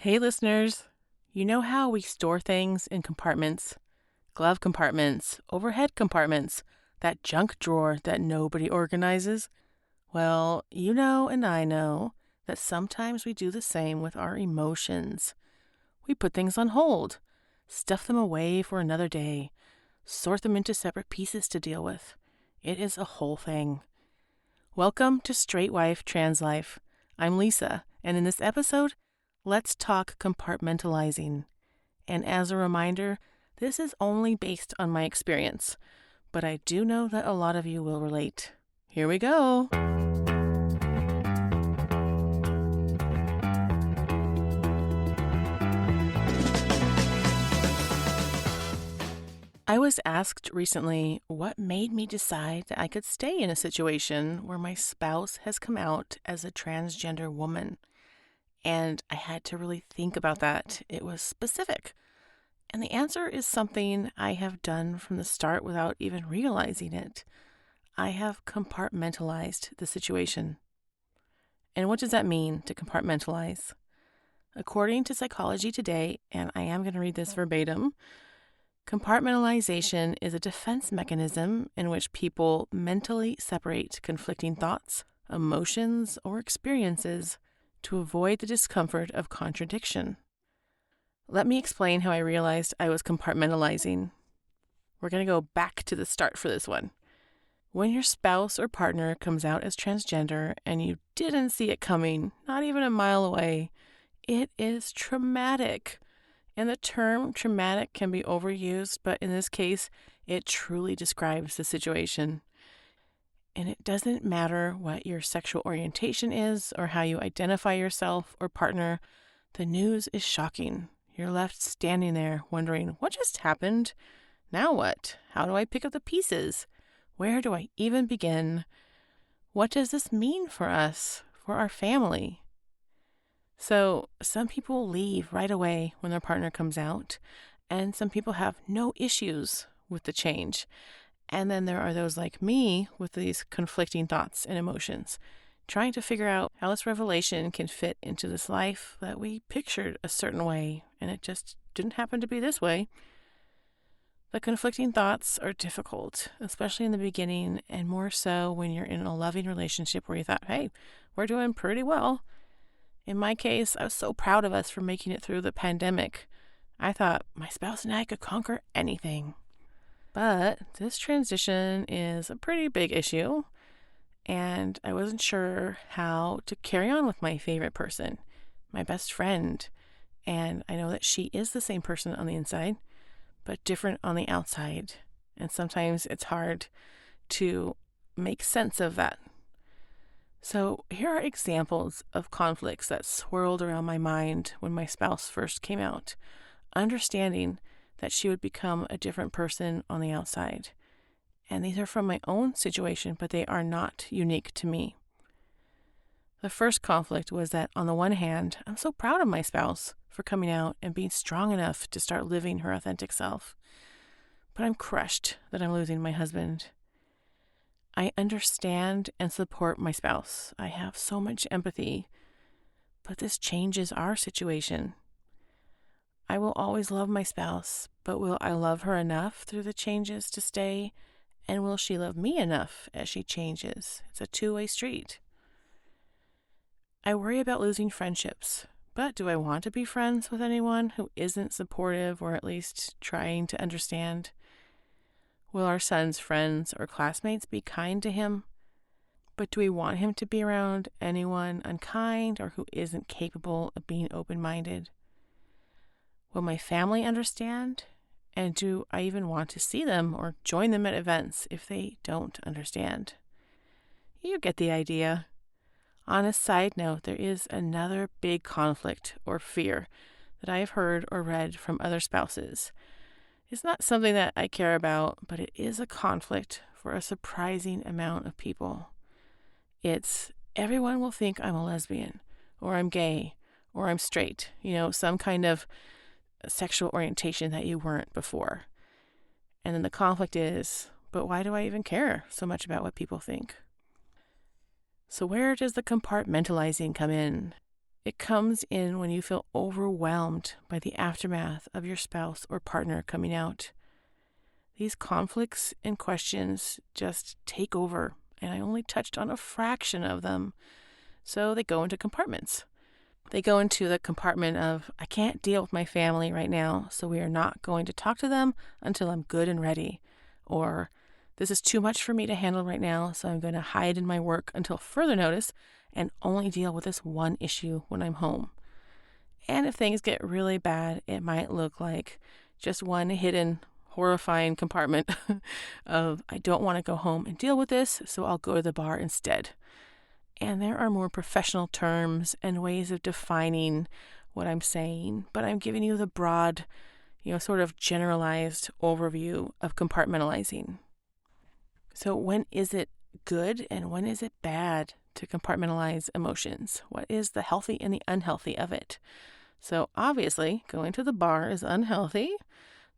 Hey, listeners. You know how we store things in compartments? Glove compartments, overhead compartments, that junk drawer that nobody organizes? Well, you know and I know that sometimes we do the same with our emotions. We put things on hold, stuff them away for another day, sort them into separate pieces to deal with. It is a whole thing. Welcome to Straight Wife Trans Life. I'm Lisa, and in this episode, let's talk compartmentalizing. And as a reminder, this is only based on my experience, but I do know that a lot of you will relate. Here we go. I was asked recently what made me decide that I could stay in a situation where my spouse has come out as a transgender woman. And I had to really think about that. It was specific. And the answer is something I have done from the start without even realizing it. I have compartmentalized the situation. And what does that mean, to compartmentalize? According to Psychology Today, and I am going to read this verbatim, compartmentalization is a defense mechanism in which people mentally separate conflicting thoughts, emotions, or experiences to avoid the discomfort of contradiction. Let me explain how I realized I was compartmentalizing. We're going to go back to the start for this one. When your spouse or partner comes out as transgender and you didn't see it coming, not even a mile away, it is traumatic. And the term traumatic can be overused, but in this case, it truly describes the situation. And it doesn't matter what your sexual orientation is or how you identify yourself or partner, the news is shocking. You're left standing there wondering, what just happened? Now what? How do I pick up the pieces? Where do I even begin? What does this mean for us, for our family? So some people leave right away when their partner comes out, and some people have no issues with the change. And then there are those like me with these conflicting thoughts and emotions, trying to figure out how this revelation can fit into this life that we pictured a certain way, and it just didn't happen to be this way. The conflicting thoughts are difficult, especially in the beginning, and more so when you're in a loving relationship where you thought, hey, we're doing pretty well. In my case, I was so proud of us for making it through the pandemic. I thought my spouse and I could conquer anything. But this transition is a pretty big issue, and I wasn't sure how to carry on with my favorite person, my best friend. And I know that she is the same person on the inside, but different on the outside. And sometimes it's hard to make sense of that. So here are examples of conflicts that swirled around my mind when my spouse first came out, understanding that she would become a different person on the outside. And these are from my own situation, but they are not unique to me. The first conflict was that, on the one hand, I'm so proud of my spouse for coming out and being strong enough to start living her authentic self. But I'm crushed that I'm losing my husband. I understand and support my spouse. I have so much empathy, but this changes our situation. I will always love my spouse, but will I love her enough through the changes to stay? And will she love me enough as she changes? It's a two-way street. I worry about losing friendships, but do I want to be friends with anyone who isn't supportive or at least trying to understand? Will our son's friends or classmates be kind to him? But do we want him to be around anyone unkind or who isn't capable of being open-minded? Will my family understand? And do I even want to see them or join them at events if they don't understand? You get the idea. On a side note, there is another big conflict or fear that I have heard or read from other spouses. It's not something that I care about, but it is a conflict for a surprising amount of people. It's everyone will think I'm a lesbian, or I'm gay, or I'm straight, some kind of sexual orientation that you weren't before. And then the conflict is, but why do I even care so much about what people think? So where does the compartmentalizing come in? It comes in when you feel overwhelmed by the aftermath of your spouse or partner coming out. These conflicts and questions just take over, and I only touched on a fraction of them. So they go into compartments. They go into the compartment of, I can't deal with my family right now, so we are not going to talk to them until I'm good and ready. Or, this is too much for me to handle right now, so I'm going to hide in my work until further notice and only deal with this one issue when I'm home. And if things get really bad, it might look like just one hidden, horrifying compartment of, I don't want to go home and deal with this, so I'll go to the bar instead. And there are more professional terms and ways of defining what I'm saying, but I'm giving you the broad, sort of generalized overview of compartmentalizing. So when is it good and when is it bad to compartmentalize emotions? What is the healthy and the unhealthy of it? So obviously, going to the bar is unhealthy.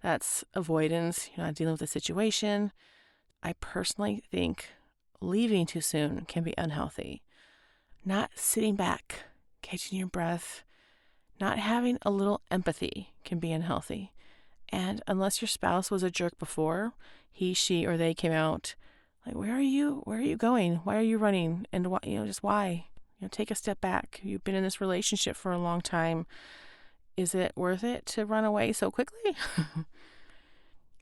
That's avoidance, you're not dealing with the situation. I personally think leaving too soon can be unhealthy. Not sitting back, catching your breath, not having a little empathy can be unhealthy. And unless your spouse was a jerk before, he, she, or they came out, like, where are you? Where are you going? Why are you running? And why, just why? Take a step back. You've been in this relationship for a long time. Is it worth it to run away so quickly?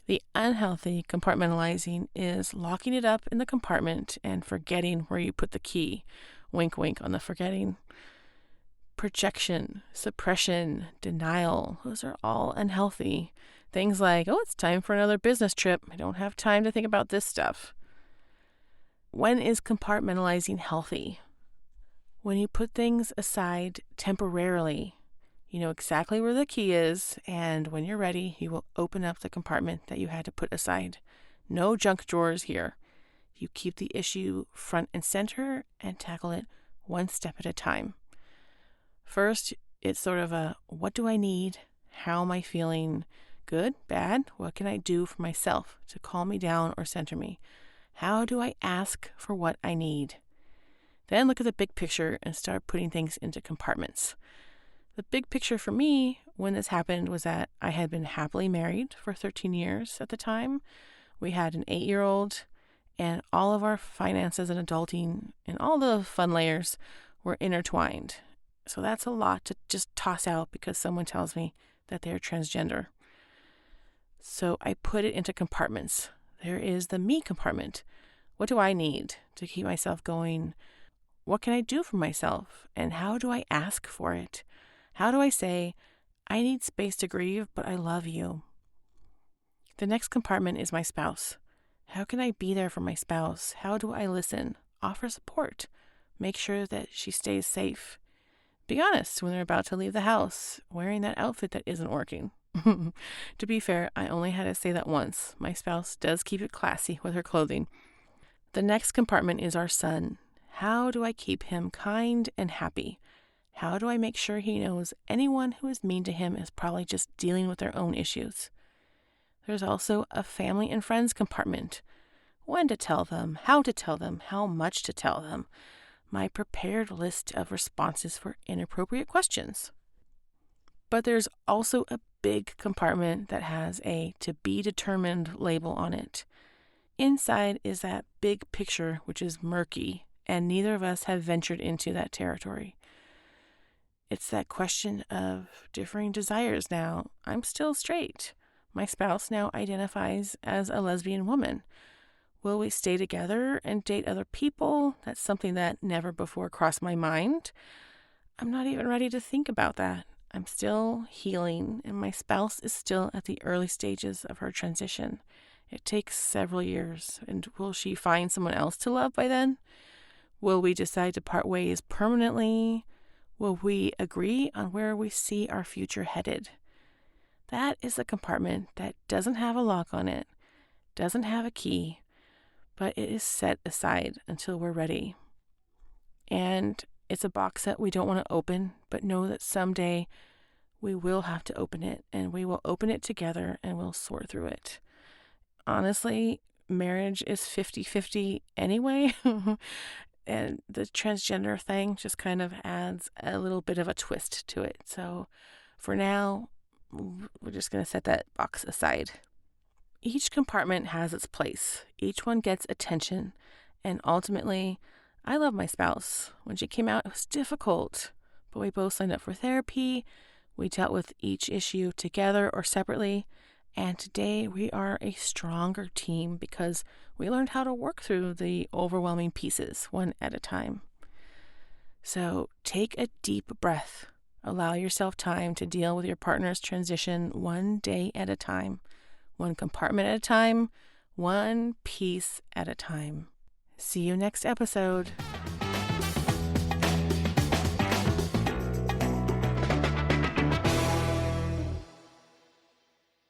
The unhealthy compartmentalizing is locking it up in the compartment and forgetting where you put the key. Wink, wink on the forgetting. Projection, suppression, denial, those are all unhealthy. Things like, oh, it's time for another business trip. I don't have time to think about this stuff. When is compartmentalizing healthy? When you put things aside temporarily. You know exactly where the key is, and when you're ready, you will open up the compartment that you had to put aside. No junk drawers here. You keep the issue front and center and tackle it one step at a time. First, it's sort of a, what do I need? How am I feeling? Good? Bad? What can I do for myself to calm me down or center me? How do I ask for what I need? Then look at the big picture and start putting things into compartments. The big picture for me when this happened was that I had been happily married for 13 years at the time. We had an 8-year-old, and all of our finances and adulting and all the fun layers were intertwined. So that's a lot to just toss out because someone tells me that they're transgender. So I put it into compartments. There is the me compartment. What do I need to keep myself going? What can I do for myself? And how do I ask for it? How do I say, I need space to grieve, but I love you? The next compartment is my spouse. How can I be there for my spouse? How do I listen? Offer support. Make sure that she stays safe. Be honest when they're about to leave the house, wearing that outfit that isn't working. To be fair, I only had to say that once. My spouse does keep it classy with her clothing. The next compartment is our son. How do I keep him kind and happy? How do I make sure he knows anyone who is mean to him is probably just dealing with their own issues? There's also a family and friends compartment. When to tell them, how much to tell them. My prepared list of responses for inappropriate questions. But there's also a big compartment that has a to be determined label on it. Inside is that big picture, which is murky, and neither of us have ventured into that territory. It's that question of differing desires now. I'm still straight. My spouse now identifies as a lesbian woman. Will we stay together and date other people? That's something that never before crossed my mind. I'm not even ready to think about that. I'm still healing, and my spouse is still at the early stages of her transition. It takes several years, and will she find someone else to love by then? Will we decide to part ways permanently? Will we agree on where we see our future headed? That is a compartment that doesn't have a lock on it, doesn't have a key, but it is set aside until we're ready. And it's a box that we don't want to open, but know that someday we will have to open it, and we will open it together and we'll sort through it. Honestly, marriage is 50-50 anyway. And the transgender thing just kind of adds a little bit of a twist to it. So for now, we're just going to set that box aside. Each compartment has its place. Each one gets attention. And ultimately, I love my spouse. When she came out, it was difficult, but we both signed up for therapy. We dealt with each issue together or separately. And today we are a stronger team because we learned how to work through the overwhelming pieces one at a time. So take a deep breath. Allow yourself time to deal with your partner's transition one day at a time, one compartment at a time, one piece at a time. See you next episode.